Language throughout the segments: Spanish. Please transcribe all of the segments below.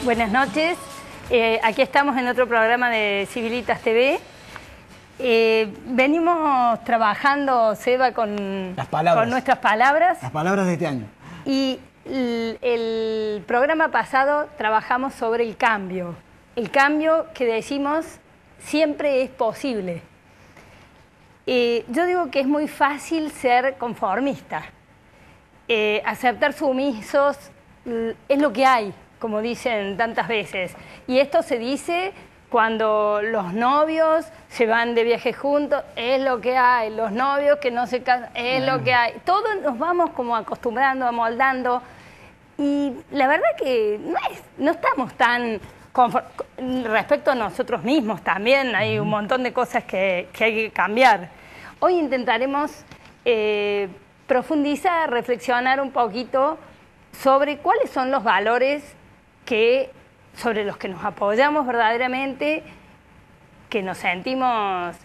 Buenas noches. Aquí estamos en otro programa de Civilitas TV. Venimos trabajando, Seba, con nuestras palabras. Las palabras de este año. Y el programa pasado trabajamos sobre el cambio. El cambio que decimos siempre es posible. Yo digo que es muy fácil ser conformista. Aceptar sumisos es lo que hay, como dicen tantas veces. Y esto se dice cuando los novios se van de viaje juntos, es lo que hay. Los novios que no se casan, es lo que hay. Todos nos vamos como acostumbrando, amoldando. Y la verdad que no estamos tan... Respecto a nosotros mismos también hay un montón de cosas que hay que cambiar. Hoy intentaremos profundizar, reflexionar un poquito sobre cuáles son los valores sobre los que nos apoyamos verdaderamente, que nos sentimos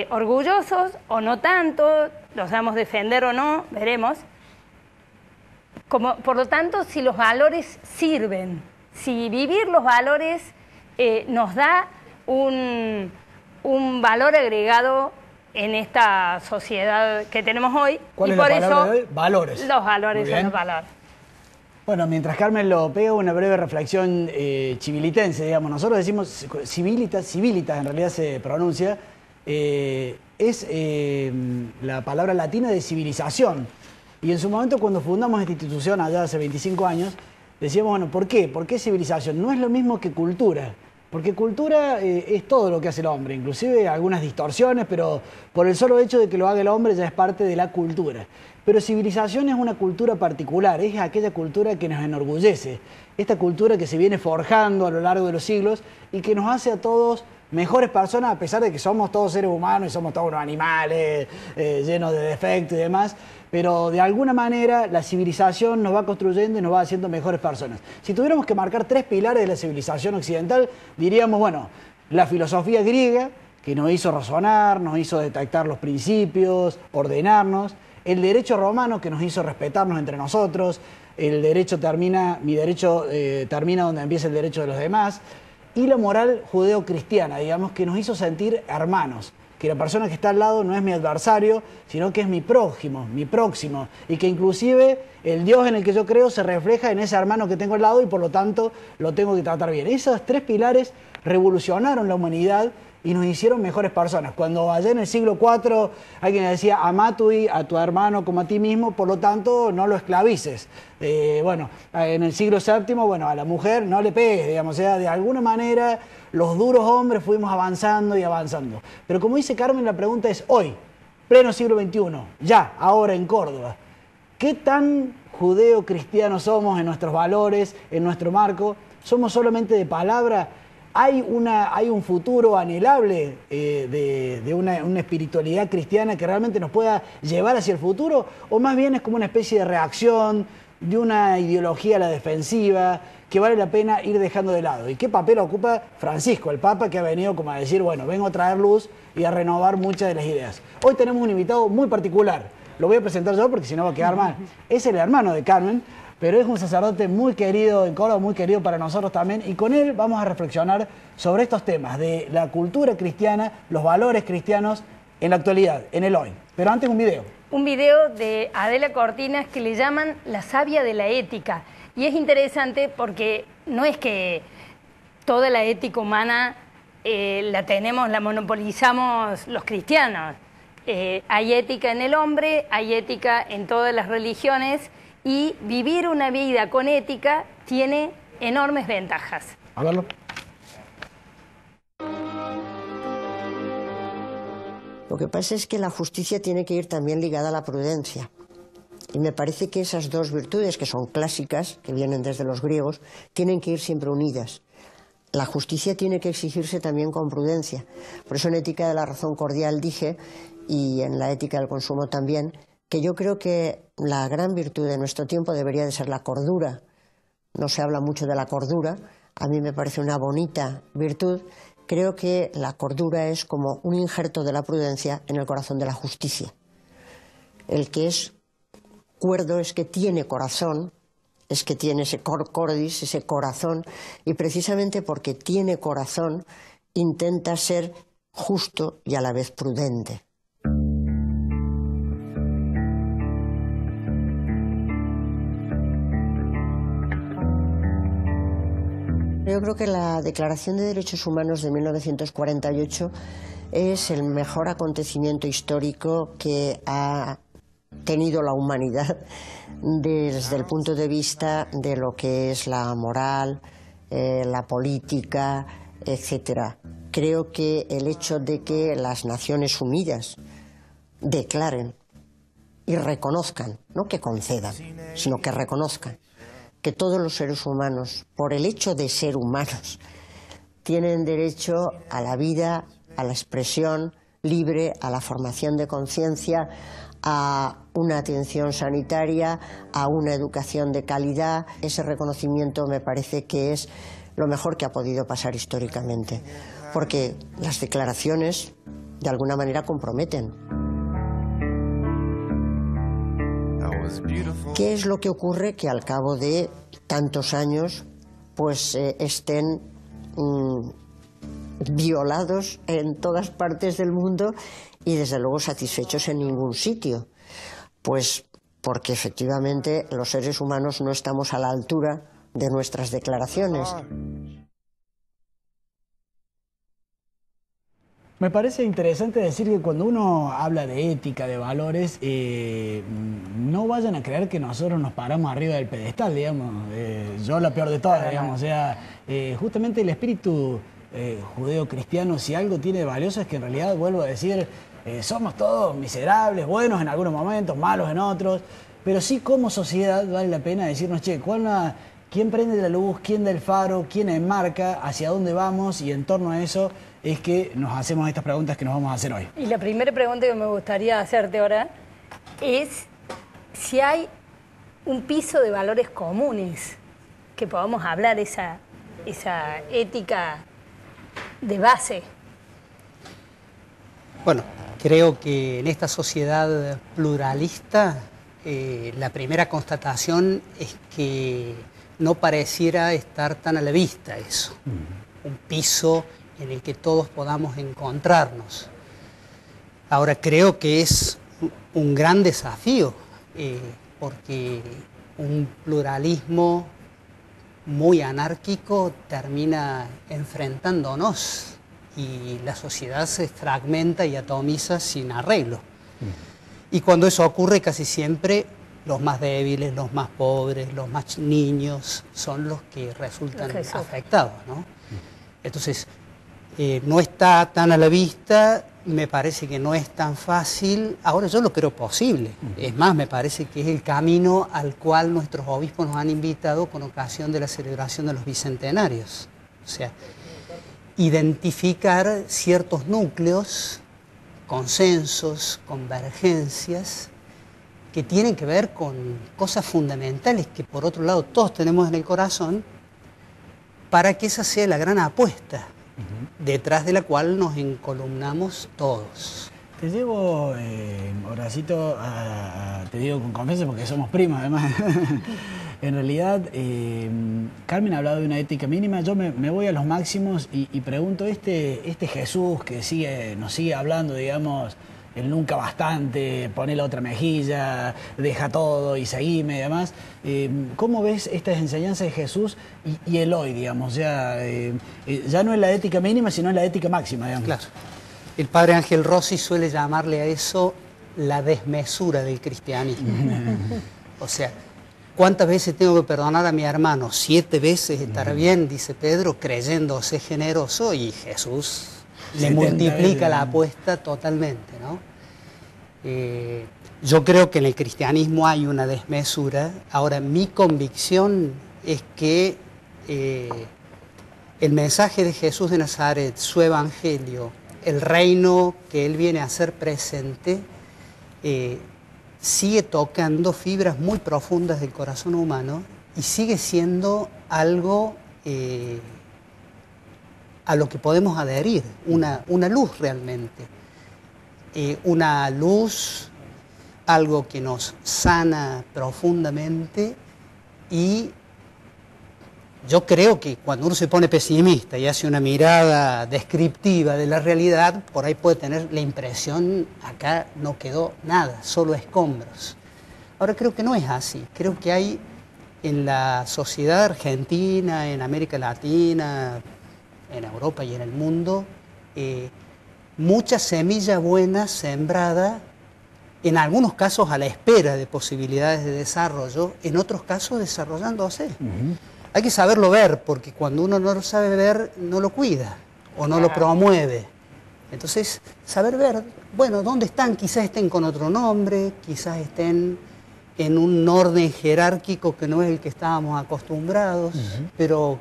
orgullosos o no tanto, los damos defender o no, veremos. Por lo tanto, si los valores sirven, si vivir los valores nos da un valor agregado en esta sociedad que tenemos hoy. ¿Cuál es la palabra de hoy? Valores. Los valores son los valores. Bueno, mientras Carmen lo pega, una breve reflexión civilitense, digamos. Nosotros decimos civilitas en realidad se pronuncia. Es la palabra latina de civilización. Y en su momento, cuando fundamos esta institución, allá hace 25 años, decíamos, bueno, ¿por qué? ¿Por qué civilización? No es lo mismo que cultura. Porque cultura es todo lo que hace el hombre, inclusive algunas distorsiones, pero por el solo hecho de que lo haga el hombre ya es parte de la cultura. Pero civilización es una cultura particular, es aquella cultura que nos enorgullece, esta cultura que se viene forjando a lo largo de los siglos y que nos hace a todos mejores personas, a pesar de que somos todos seres humanos y somos todos unos animales llenos de defectos y demás, pero de alguna manera la civilización nos va construyendo y nos va haciendo mejores personas. Si tuviéramos que marcar 3 pilares de la civilización occidental, diríamos, bueno, la filosofía griega, que nos hizo razonar, nos hizo detectar los principios, ordenarnos; el derecho romano, que nos hizo respetarnos entre nosotros; el derecho termina, mi derecho termina donde empieza el derecho de los demás; y la moral judeo-cristiana, digamos, que nos hizo sentir hermanos, que la persona que está al lado no es mi adversario, sino que es mi prójimo, mi próximo, y que inclusive el Dios en el que yo creo se refleja en ese hermano que tengo al lado y por lo tanto lo tengo que tratar bien. Esos 3 pilares revolucionaron la humanidad y nos hicieron mejores personas. Cuando allá en el siglo IV alguien decía, amá a tu hermano como a ti mismo, por lo tanto no lo esclavices. Bueno, en el siglo VII, bueno, a la mujer no le pegues, digamos, o sea, de alguna manera los duros hombres fuimos avanzando y avanzando. Pero como dice Carmen, la pregunta es hoy, pleno siglo XXI, ya, ahora en Córdoba, ¿qué tan judeo-cristianos somos en nuestros valores, en nuestro marco? ¿Somos solamente de palabra? ¿Hay un futuro anhelable de una espiritualidad cristiana que realmente nos pueda llevar hacia el futuro? ¿O más bien es como una especie de reacción de una ideología a la defensiva que vale la pena ir dejando de lado? ¿Y qué papel ocupa Francisco, el Papa, que ha venido como a decir, bueno, vengo a traer luz y a renovar muchas de las ideas? Hoy tenemos un invitado muy particular. Lo voy a presentar yo porque si no va a quedar mal. Es el hermano de Carmen, pero es un sacerdote muy querido en Córdoba, muy querido para nosotros también, y con él vamos a reflexionar sobre estos temas de la cultura cristiana, los valores cristianos en la actualidad, en el hoy. Pero antes un video. Un video de Adela Cortinas que le llaman la sabia de la ética. Y es interesante porque no es que toda la ética humana la monopolizamos los cristianos. Hay ética en el hombre, hay ética en todas las religiones, y vivir una vida con ética tiene enormes ventajas. A verlo. Lo que pasa es que la justicia tiene que ir también ligada a la prudencia. Y me parece que esas 2 virtudes, que son clásicas, que vienen desde los griegos, tienen que ir siempre unidas. La justicia tiene que exigirse también con prudencia. Por eso en Ética de la Razón Cordial dije, y en la Ética del Consumo también, que yo creo que la gran virtud de nuestro tiempo debería de ser la cordura. No se habla mucho de la cordura, a mí me parece una bonita virtud. Creo que la cordura es como un injerto de la prudencia en el corazón de la justicia. El que es cuerdo es que tiene corazón, es que tiene ese cor cordis, ese corazón, y precisamente porque tiene corazón intenta ser justo y a la vez prudente. Yo creo que la Declaración de Derechos Humanos de 1948 es el mejor acontecimiento histórico que ha tenido la humanidad desde el punto de vista de lo que es la moral, la política, etcétera. Creo que el hecho de que las Naciones Unidas declaren y reconozcan, no que concedan, sino que reconozcan que todos los seres humanos, por el hecho de ser humanos, tienen derecho a la vida, a la expresión libre, a la formación de conciencia, a una atención sanitaria, a una educación de calidad. Ese reconocimiento me parece que es lo mejor que ha podido pasar históricamente, porque las declaraciones de alguna manera comprometen. ¿Qué es lo que ocurre? Que al cabo de tantos años pues estén violados en todas partes del mundo y desde luego satisfechos en ningún sitio. Pues porque efectivamente los seres humanos no estamos a la altura de nuestras declaraciones. Me parece interesante decir que cuando uno habla de ética, de valores, no vayan a creer que nosotros nos paramos arriba del pedestal, digamos. Yo la peor de todas, digamos. O sea, justamente el espíritu judeo-cristiano, si algo tiene de valioso es que en realidad, vuelvo a decir, somos todos miserables, buenos en algunos momentos, malos en otros, pero sí como sociedad vale la pena decirnos, che, ¿quién prende la luz? ¿Quién da el faro? ¿Quién enmarca? ¿Hacia dónde vamos? Y en torno a eso es que nos hacemos estas preguntas que nos vamos a hacer hoy. Y la primera pregunta que me gustaría hacerte ahora es si hay un piso de valores comunes que podamos hablar, esa ética de base. Bueno, creo que en esta sociedad pluralista la primera constatación es que no pareciera estar tan a la vista eso, un piso en el que todos podamos encontrarnos. Ahora creo que es un gran desafío, porque un pluralismo muy anárquico termina enfrentándonos y la sociedad se fragmenta y atomiza sin arreglo. Y cuando eso ocurre, casi siempre los más débiles, los más pobres, los más niños son los que resultan afectados, ¿no? Entonces, no está tan a la vista, me parece que no es tan fácil. Ahora yo lo creo posible. Es más, me parece que es el camino al cual nuestros obispos nos han invitado con ocasión de la celebración de los bicentenarios. O sea, identificar ciertos núcleos, consensos, convergencias, que tienen que ver con cosas fundamentales que por otro lado todos tenemos en el corazón, para que esa sea la gran apuesta detrás de la cual nos encolumnamos todos. Te llevo, Horacito, te digo con confianza porque somos primos además. En realidad, Carmen ha hablado de una ética mínima, yo me voy a los máximos y pregunto, este Jesús que nos sigue hablando, digamos, el nunca bastante, poné la otra mejilla, deja todo y seguime y demás. ¿Cómo ves estas enseñanzas de Jesús y el hoy, digamos? Ya no es la ética mínima, sino la ética máxima, digamos. Claro. El padre Ángel Rossi suele llamarle a eso la desmesura del cristianismo. O sea, ¿cuántas veces tengo que perdonar a mi hermano? 7 veces estar bien, dice Pedro, creyéndose generoso, y Jesús le multiplica la apuesta totalmente, ¿no? Yo creo que en el cristianismo hay una desmesura. Ahora, mi convicción es que el mensaje de Jesús de Nazaret, su evangelio, el reino que él viene a hacer presente, sigue tocando fibras muy profundas del corazón humano y sigue siendo algo a lo que podemos adherir, una luz realmente, una luz, algo que nos sana profundamente Y yo creo que cuando uno se pone pesimista y hace una mirada descriptiva de la realidad, por ahí puede tener la impresión, acá no quedó nada, solo escombros. Ahora creo que no es así, creo que hay en la sociedad argentina, en América Latina, en Europa y en el mundo, mucha semilla buena sembrada, en algunos casos a la espera de posibilidades de desarrollo, en otros casos desarrollándose. Hay que saberlo ver, porque cuando uno no lo sabe ver, no lo cuida o no lo promueve. Entonces, saber ver, bueno, ¿dónde están? Quizás estén con otro nombre, quizás estén en un orden jerárquico que no es el que estábamos acostumbrados, pero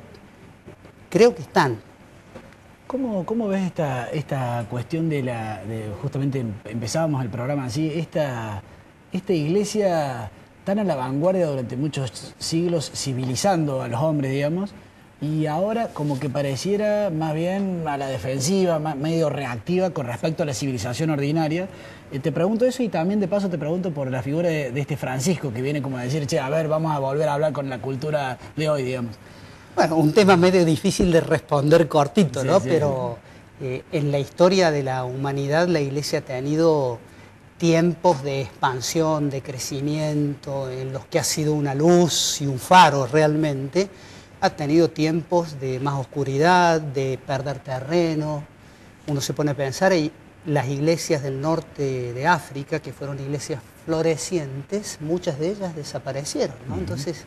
creo que están. ¿Cómo ves esta cuestión justamente empezábamos el programa así, esta iglesia tan a la vanguardia durante muchos siglos, civilizando a los hombres, digamos, y ahora como que pareciera más bien a la defensiva, medio reactiva con respecto a la civilización ordinaria? Te pregunto eso y también de paso te pregunto por la figura de este Francisco, que viene como a decir, che, a ver, vamos a volver a hablar con la cultura de hoy, digamos. Bueno, un tema medio difícil de responder cortito, ¿no? Sí. Pero en la historia de la humanidad la Iglesia ha tenido tiempos de expansión, de crecimiento, en los que ha sido una luz y un faro realmente. Ha tenido tiempos de más oscuridad, de perder terreno. Uno se pone a pensar, y las iglesias del norte de África, que fueron iglesias florecientes, muchas de ellas desaparecieron, ¿no? Entonces,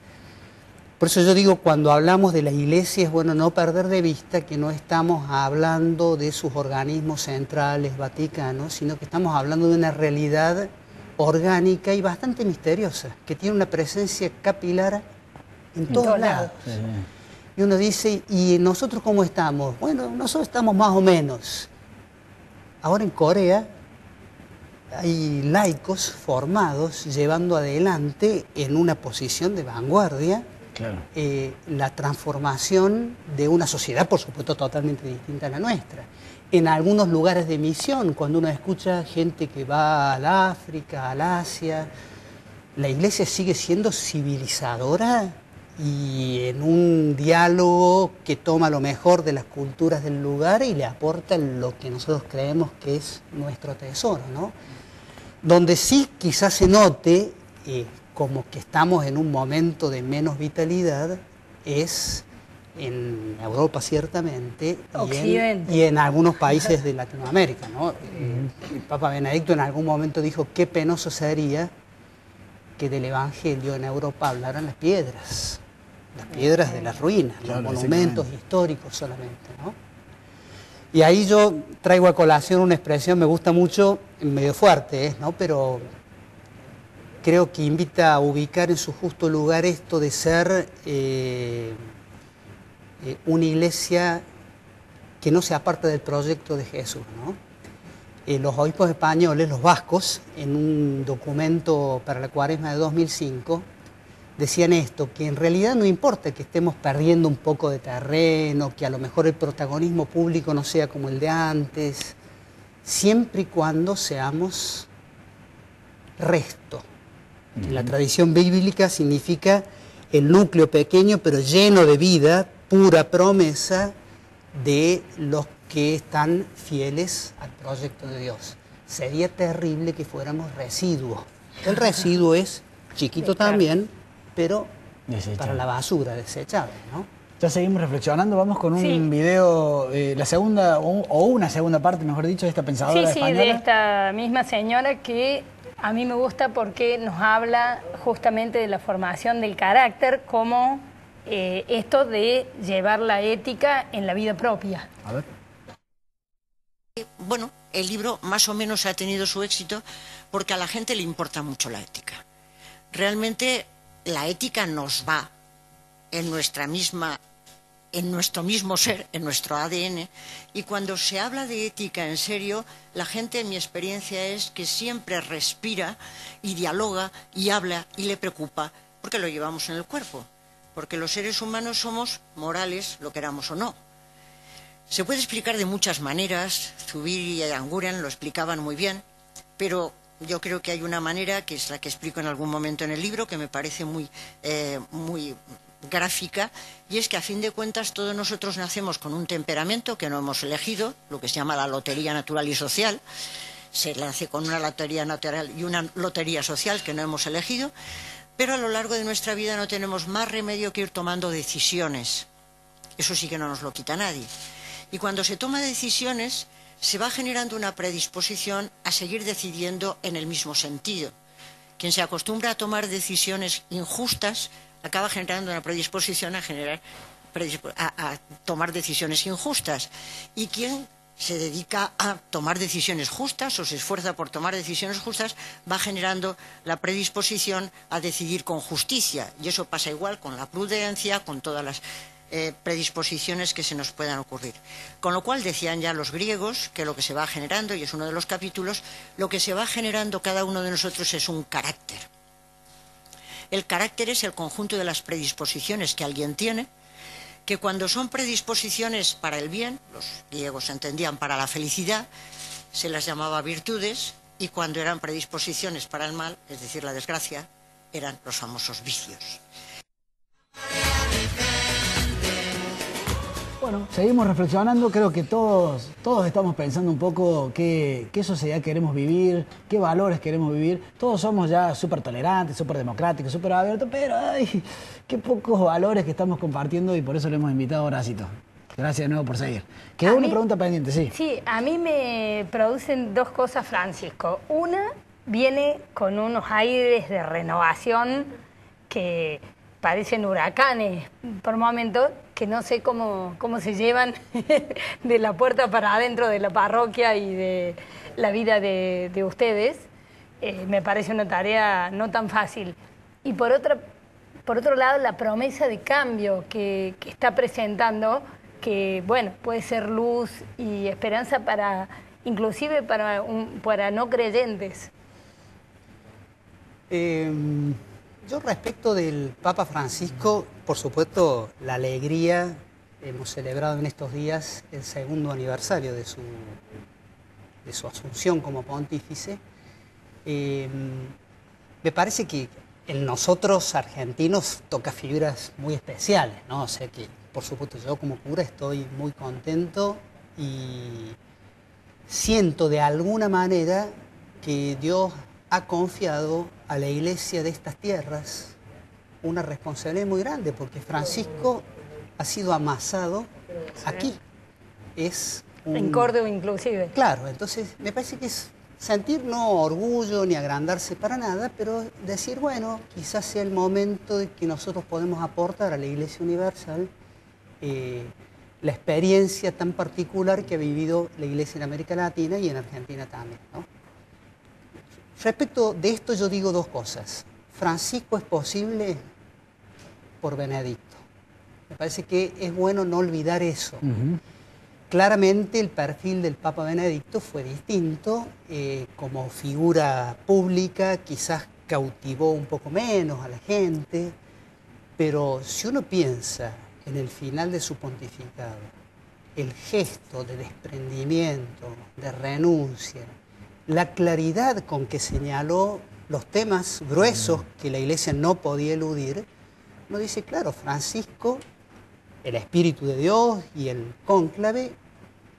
por eso yo digo, cuando hablamos de las iglesias, bueno, no perder de vista que no estamos hablando de sus organismos centrales, vaticanos, sino que estamos hablando de una realidad orgánica y bastante misteriosa, que tiene una presencia capilar en todos lados. Y uno dice, ¿y nosotros cómo estamos? Bueno, nosotros estamos más o menos. Ahora en Corea hay laicos formados llevando adelante en una posición de vanguardia la transformación de una sociedad, por supuesto, totalmente distinta a la nuestra. En algunos lugares de misión, cuando uno escucha gente que va al África, al Asia, la iglesia sigue siendo civilizadora y en un diálogo que toma lo mejor de las culturas del lugar y le aporta lo que nosotros creemos que es nuestro tesoro, ¿no? Donde sí quizás se note como que estamos en un momento de menos vitalidad es en Europa ciertamente y en algunos países de Latinoamérica, ¿no? El Papa Benedicto en algún momento dijo qué penoso sería que del Evangelio en Europa hablaran las piedras de las ruinas, los monumentos históricos solamente, ¿no? Y ahí yo traigo a colación una expresión, me gusta mucho, medio fuerte, ¿no? Pero creo que invita a ubicar en su justo lugar esto de ser una iglesia que no se aparta del proyecto de Jesús, ¿no? Los obispos españoles, los vascos, en un documento para la Cuaresma de 2005, decían esto, que en realidad no importa que estemos perdiendo un poco de terreno, que a lo mejor el protagonismo público no sea como el de antes, siempre y cuando seamos resto. La tradición bíblica significa el núcleo pequeño pero lleno de vida, pura promesa de los que están fieles al proyecto de Dios. Sería terrible que fuéramos residuos. El residuo es chiquito también, pero para la basura, desechable, ¿no? Ya seguimos reflexionando, vamos con un video, la segunda, o una segunda parte, mejor dicho, de esta pensadora española. Sí, de esta misma señora que a mí me gusta porque nos habla justamente de la formación del carácter como esto de llevar la ética en la vida propia. A ver. Bueno, el libro más o menos ha tenido su éxito porque a la gente le importa mucho la ética. Realmente la ética nos va en nuestro mismo ser, en nuestro ADN, y cuando se habla de ética en serio, la gente, en mi experiencia, es que siempre respira y dialoga y habla y le preocupa, porque lo llevamos en el cuerpo, porque los seres humanos somos morales, lo queramos o no. Se puede explicar de muchas maneras, Zubiri y Anguren lo explicaban muy bien, pero yo creo que hay una manera, que es la que explico en algún momento en el libro, que me parece muy gráfica, y es que a fin de cuentas todos nosotros nacemos con un temperamento que no hemos elegido, lo que se llama la lotería natural y social. Se nace con una lotería natural y una lotería social que no hemos elegido, pero a lo largo de nuestra vida no tenemos más remedio que ir tomando decisiones. Eso sí que no nos lo quita nadie. Y cuando se toma decisiones, se va generando una predisposición a seguir decidiendo en el mismo sentido. Quien se acostumbra a tomar decisiones injustas acaba generando una predisposición a tomar decisiones injustas. Y quien se dedica a tomar decisiones justas o se esfuerza por tomar decisiones justas, va generando la predisposición a decidir con justicia. Y eso pasa igual con la prudencia, con todas las predisposiciones que se nos puedan ocurrir. Con lo cual decían ya los griegos que lo que se va generando, y es uno de los capítulos, lo que se va generando cada uno de nosotros es un carácter. El carácter es el conjunto de las predisposiciones que alguien tiene, que cuando son predisposiciones para el bien, los griegos entendían para la felicidad, se las llamaba virtudes, y cuando eran predisposiciones para el mal, es decir, la desgracia, eran los famosos vicios. Bueno, seguimos reflexionando, creo que todos estamos pensando un poco qué sociedad queremos vivir, qué valores queremos vivir. Todos somos ya súper tolerantes, súper democráticos, súper abiertos, pero ay, qué pocos valores que estamos compartiendo, y por eso le hemos invitado a Horacito. Gracias de nuevo por seguir. Quedó una pregunta pendiente, sí. Sí, a mí me producen dos cosas, Francisco. Una viene con unos aires de renovación que parecen huracanes por momentos, que no sé cómo se llevan de la puerta para adentro de la parroquia y de la vida de ustedes. Me parece una tarea no tan fácil. Y por otro lado, la promesa de cambio que está presentando, que bueno, puede ser luz y esperanza inclusive para no creyentes. Yo respecto del Papa Francisco, por supuesto, la alegría, hemos celebrado en estos días el 2º aniversario de su asunción como pontífice. Me parece que en nosotros argentinos toca fibras muy especiales, ¿no? O sea que, por supuesto, yo como cura estoy muy contento y siento de alguna manera que Dios ha confiado a la iglesia de estas tierras una responsabilidad muy grande, porque Francisco ha sido amasado aquí. En Córdoba inclusive. Claro, entonces me parece que es sentir no orgullo ni agrandarse para nada, pero decir, bueno, quizás sea el momento de que nosotros podemos aportar a la Iglesia Universal la experiencia tan particular que ha vivido la Iglesia en América Latina y en Argentina también, ¿no? Respecto de esto yo digo dos cosas. Francisco es posible por Benedicto. Me parece que es bueno no olvidar eso. Claramente el perfil del Papa Benedicto fue distinto. Como figura pública quizás cautivó un poco menos a la gente, pero si uno piensa en el final de su pontificado, el gesto de desprendimiento, de renuncia, la claridad con que señaló los temas gruesos que la Iglesia no podía eludir, uno dice, claro, Francisco, el Espíritu de Dios y el cónclave,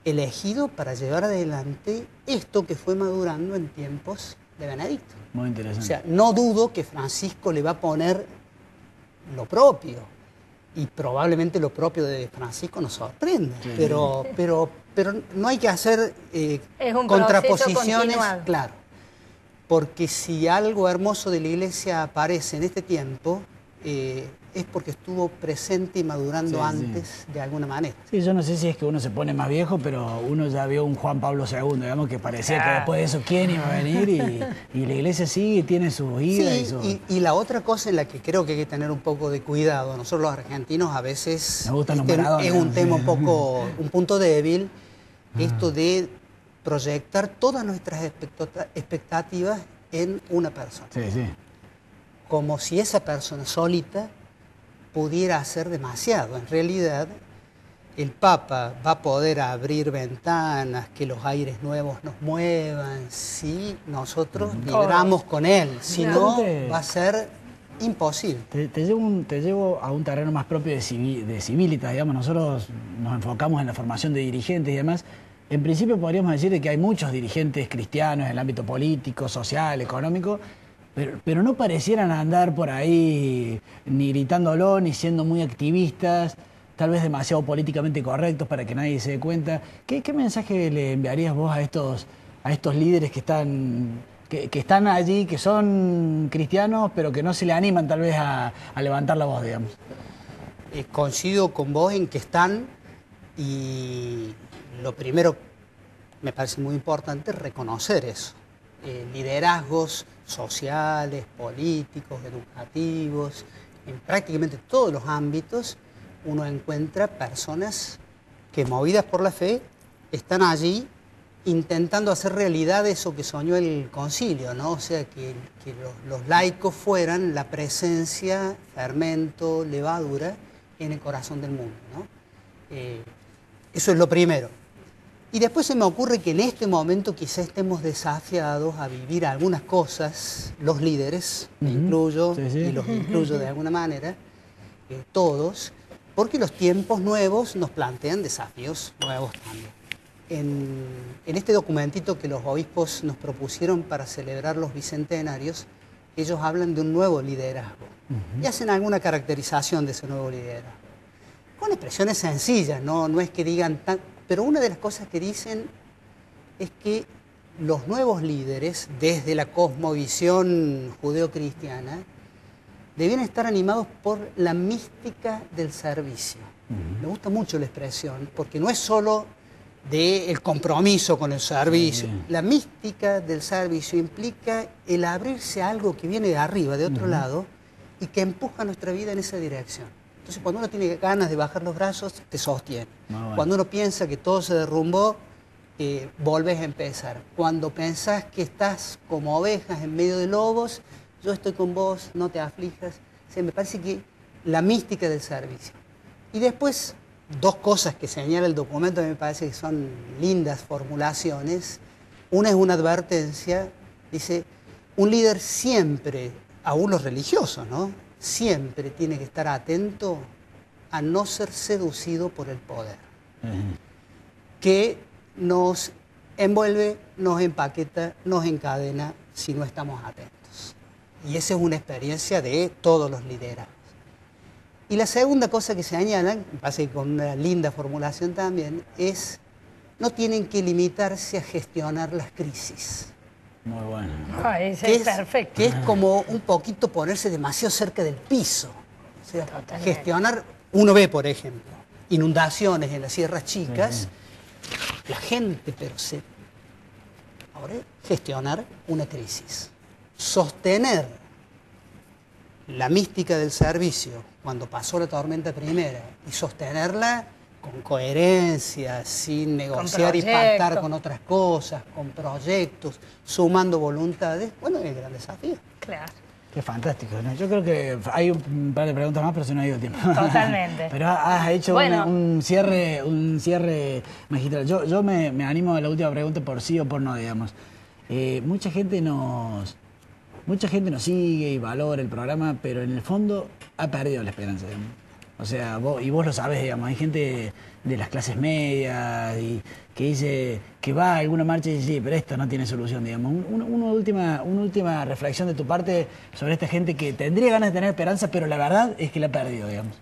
elegido para llevar adelante esto que fue madurando en tiempos de Benedicto. Muy interesante. O sea, no dudo que Francisco le va a poner lo propio, y probablemente lo propio de Francisco nos sorprende, sí. pero no hay que hacer contraposiciones, claro, porque si algo hermoso de la Iglesia aparece en este tiempo, es porque estuvo presente y madurando antes de alguna manera. Sí, yo no sé si es que uno se pone más viejo, pero uno ya vio un Juan Pablo II, digamos, que parecía que después de eso quién iba a venir, y la Iglesia sigue y tiene sus idas. Y la otra cosa en la que creo que hay que tener un poco de cuidado, nosotros los argentinos a veces es un tema un punto débil, esto de proyectar todas nuestras expectativas en una persona. Sí, sí. Como si esa persona solita pudiera hacer demasiado. En realidad, el Papa va a poder abrir ventanas, que los aires nuevos nos muevan, si nosotros vibramos con él. Si no, va a ser imposible. Te llevo a un terreno más propio de Civilitas, digamos. Nosotros nos enfocamos en la formación de dirigentes y demás. En principio podríamos decir que hay muchos dirigentes cristianos en el ámbito político, social, económico, pero no parecieran andar por ahí ni gritándolo, ni siendo muy activistas, tal vez demasiado políticamente correctos para que nadie se dé cuenta. ¿Qué mensaje le enviarías vos a estos líderes que están allí, que son cristianos, pero que no se le animan tal vez a levantar la voz, digamos? Coincido con vos en que están, y lo primero me parece muy importante reconocer eso. Liderazgos sociales, políticos, educativos, en prácticamente todos los ámbitos uno encuentra personas que, movidas por la fe, están allí intentando hacer realidad eso que soñó el concilio, ¿no? O sea, que los laicos fueran la presencia, fermento, levadura en el corazón del mundo, ¿no? Eso es lo primero. Y después se me ocurre que en este momento quizá estemos desafiados a vivir algunas cosas, los líderes, me incluyo, sí, sí, y los incluyo de alguna manera, todos, porque los tiempos nuevos nos plantean desafíos nuevos también. En este documentito que los obispos nos propusieron para celebrar los bicentenarios, ellos hablan de un nuevo liderazgo y hacen alguna caracterización de ese nuevo liderazgo. Con expresiones sencillas, no es que digan tan... Pero una de las cosas que dicen es que los nuevos líderes, desde la cosmovisión judeocristiana, debían estar animados por la mística del servicio. Me gusta mucho la expresión, porque no es solo del compromiso con el servicio. La mística del servicio implica el abrirse a algo que viene de arriba, de otro lado, y que empuja nuestra vida en esa dirección. Entonces, cuando uno tiene ganas de bajar los brazos, te sostiene. Bueno. Cuando uno piensa que todo se derrumbó, volvés a empezar. Cuando pensás que estás como ovejas en medio de lobos, yo estoy con vos, no te aflijas. O sea, me parece que la mística del servicio. Y después, dos cosas que señala el documento que me parece que son lindas formulaciones. Una es una advertencia, dice, un líder siempre, aún los religiosos, ¿no?, siempre tiene que estar atento a no ser seducido por el poder, que nos envuelve, nos empaqueta, nos encadena si no estamos atentos. Y esa es una experiencia de todos los liderazgos. Y la segunda cosa que se añalan, me parece que con una linda formulación también, es no tienen que limitarse a gestionar las crisis. Muy bueno. Ese es perfecto. Que es como un poquito ponerse demasiado cerca del piso. O sea, gestionar, uno ve, por ejemplo, inundaciones en las sierras chicas, la gente, pero ahora gestionar una crisis. Sostener la mística del servicio cuando pasó la tormenta primera y sostenerla con coherencia, sin negociar y pactar con otras cosas, con proyectos, sumando voluntades, bueno, es el gran desafío. Claro. Qué fantástico, ¿no? Yo creo que hay un par de preguntas más, pero se nos ha ido el tiempo. Totalmente. Pero has hecho un cierre magistral. Yo me animo a la última pregunta por sí o por no, digamos. Mucha gente nos sigue y valora el programa, pero en el fondo ha perdido la esperanza, digamos. O sea, vos lo sabés, digamos, hay gente de las clases medias y que dice que va a alguna marcha y dice, sí, pero esto no tiene solución, digamos. Una última reflexión de tu parte sobre esta gente que tendría ganas de tener esperanza, pero la verdad es que la ha perdido, digamos.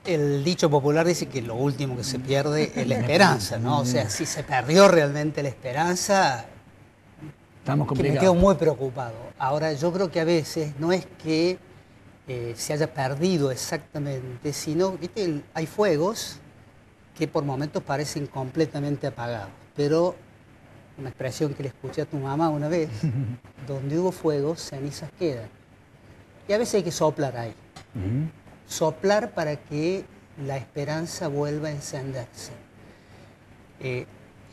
El dicho popular dice que lo último que se pierde es la esperanza, ¿no? O sea, si se perdió realmente la esperanza, estamos complicados. Que me quedo muy preocupado. Ahora, yo creo que a veces no es que se haya perdido exactamente, sino, ¿viste? Hay fuegos que por momentos parecen completamente apagados, pero una expresión que le escuché a tu mamá una vez, donde hubo fuegos, cenizas quedan. Y a veces hay que soplar ahí, soplar para que la esperanza vuelva a encenderse.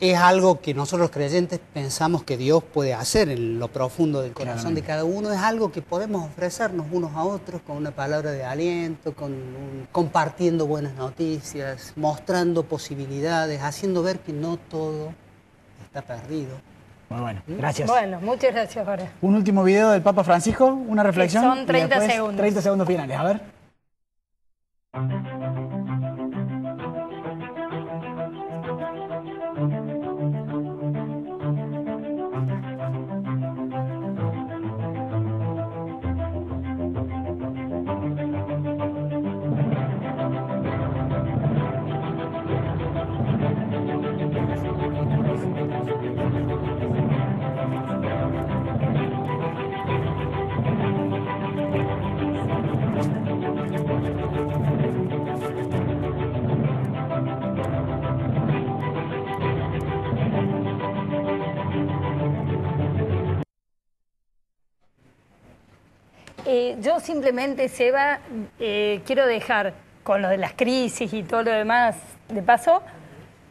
es algo que nosotros los creyentes pensamos que Dios puede hacer en lo profundo del corazón de cada uno. Es algo que podemos ofrecernos unos a otros con una palabra de aliento, compartiendo buenas noticias, mostrando posibilidades, haciendo ver que no todo está perdido. Muy bueno, gracias. Bueno, muchas gracias, Jorge. Un último video del Papa Francisco, una reflexión. Son 30 y después segundos. 30 segundos finales, a ver. Yo simplemente, Seba, quiero dejar con lo de las crisis y todo lo demás de paso,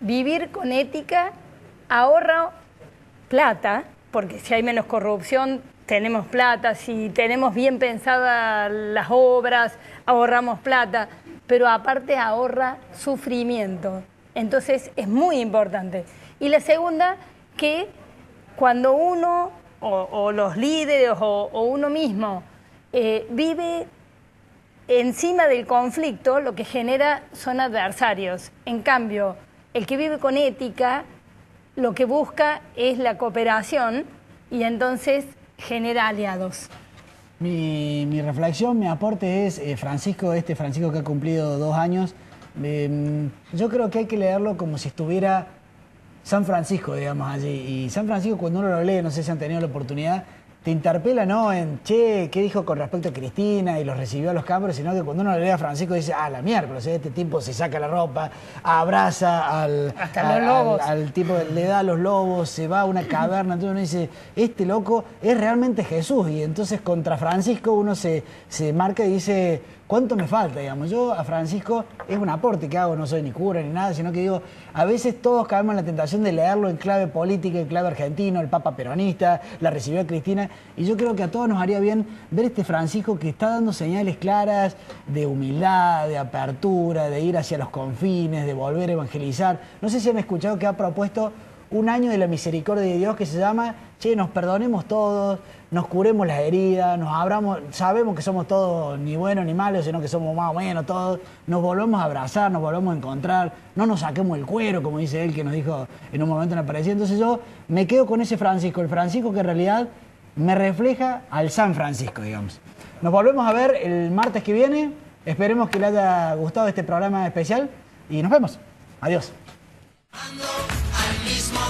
vivir con ética, ahorra plata, porque si hay menos corrupción tenemos plata, si tenemos bien pensadas las obras, ahorramos plata, pero aparte ahorra sufrimiento. Entonces es muy importante. Y la segunda, que cuando uno o los líderes o uno mismo vive encima del conflicto, lo que genera son adversarios. En cambio, el que vive con ética, lo que busca es la cooperación y entonces genera aliados. Mi reflexión, mi aporte es Francisco que ha cumplido 2 años. Yo creo que hay que leerlo como si estuviera San Francisco, digamos, allí. Y San Francisco, cuando uno lo lee, no sé si han tenido la oportunidad, te interpela no en, che, ¿qué dijo con respecto a Cristina y los recibió a los cabros? Sino que cuando uno le lee a Francisco dice, ah, la miércoles, este tipo se saca la ropa, abraza al tipo, le da a los lobos, se va a una caverna, entonces uno dice, este loco es realmente Jesús. Y entonces contra Francisco uno se marca y dice, ¿cuánto me falta? Digamos, yo a Francisco es un aporte que hago, no soy ni cura ni nada, sino que digo, a veces todos caemos en la tentación de leerlo en clave política, en clave argentino, el Papa peronista, la recibió a Cristina, y yo creo que a todos nos haría bien ver este Francisco que está dando señales claras de humildad, de apertura, de ir hacia los confines, de volver a evangelizar. No sé si han escuchado que ha propuesto un año de la misericordia de Dios que se llama, che, nos perdonemos todos, nos curemos las heridas, nos abramos, sabemos que somos todos ni buenos ni malos, sino que somos más o menos todos, nos volvemos a abrazar, nos volvemos a encontrar, no nos saquemos el cuero, como dice él, que nos dijo en un momento en la parecida. Entonces yo me quedo con ese Francisco, el Francisco que en realidad me refleja al San Francisco, digamos. Nos volvemos a ver el martes que viene, esperemos que les haya gustado este programa especial y nos vemos. Adiós. Al mismo